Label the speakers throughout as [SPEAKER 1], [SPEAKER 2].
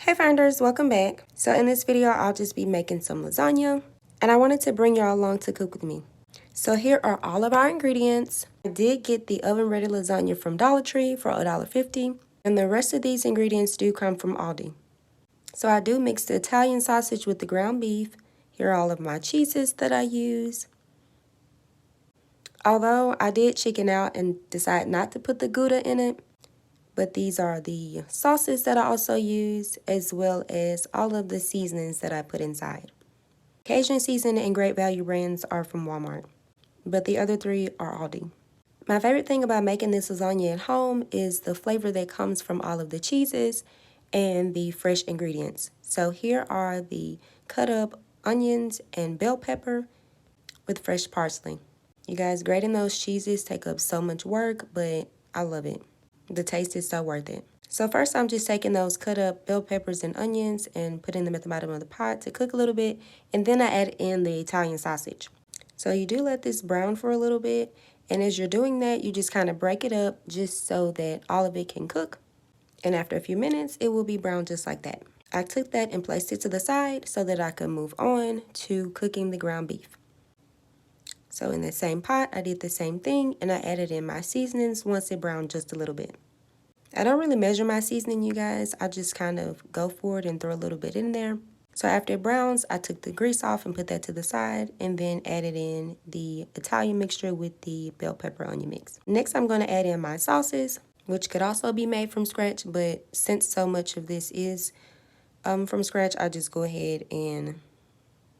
[SPEAKER 1] Hey finders, welcome back. So in this video, I'll just be making some lasagna, and I wanted to bring y'all along to cook with me. So here are all of our ingredients. I did get the oven ready lasagna from Dollar Tree for $1.50, and the rest of these ingredients do come from Aldi. So I do mix the Italian sausage with the ground beef. Here are all of my cheeses that I use. Although I did chicken out and decide not to put the Gouda in it, but these are the sauces that I also use, as well as all of the seasonings that I put inside. Cajun seasoning and Great Value brands are from Walmart, but the other three are Aldi. My favorite thing about making this lasagna at home is the flavor that comes from all of the cheeses and the fresh ingredients. So here are the cut up onions and bell pepper with fresh parsley. You guys, grating those cheeses take up so much work, but I love it. The taste is so worth it. So first I'm just taking those cut up bell peppers and onions and putting them at the bottom of the pot to cook a little bit, and then I add in the Italian sausage. So you do let this brown for a little bit, and as you're doing that, you just kind of break it up just so that all of it can cook. And after a few minutes, it will be brown just like that. I took that and placed it to the side so that I could move on to cooking the ground beef. So in the same pot, I did the same thing, and I added in my seasonings once it browned just a little bit. I don't really measure my seasoning, you guys. I just kind of go for it and throw a little bit in there. So after it browns, I took the grease off and put that to the side, and then added in the Italian mixture with the bell pepper onion mix. Next, I'm going to add in my sauces, which could also be made from scratch, but since so much of this is from scratch, I just go ahead and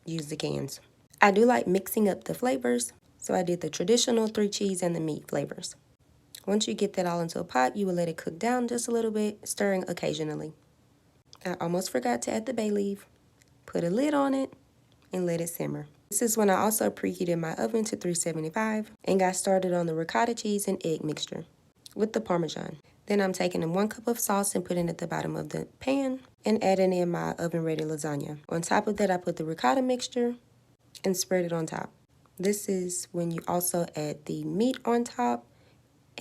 [SPEAKER 1] use the cans. I do like mixing up the flavors, so I did the traditional 3 cheese and the meat flavors. Once you get that all into a pot, you will let it cook down just a little bit, stirring occasionally. I almost forgot to add the bay leaf. Put a lid on it and let it simmer. This is when I also preheated my oven to 375 and got started on the ricotta cheese and egg mixture with the Parmesan. Then I'm taking in 1 cup of sauce and putting it at the bottom of the pan and adding in my oven ready lasagna. On top of that, I put the ricotta mixture and spread it on top. This is when you also add the meat on top,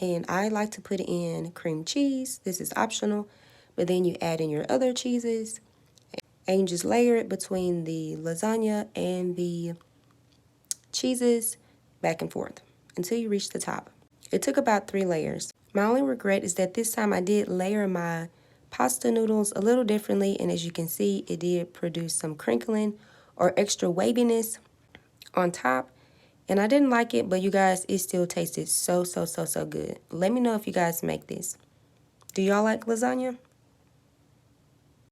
[SPEAKER 1] and I like to put in cream cheese. This is optional, but then you add in your other cheeses and you just layer it between the lasagna and the cheeses back and forth until you reach the top. It took about 3 layers. My only regret is that this time I did layer my pasta noodles a little differently, and as you can see, it did produce some crinkling or extra waviness on top, and I didn't like it, but you guys, it still tasted so good. Let me know if you guys make this. Do y'all like lasagna?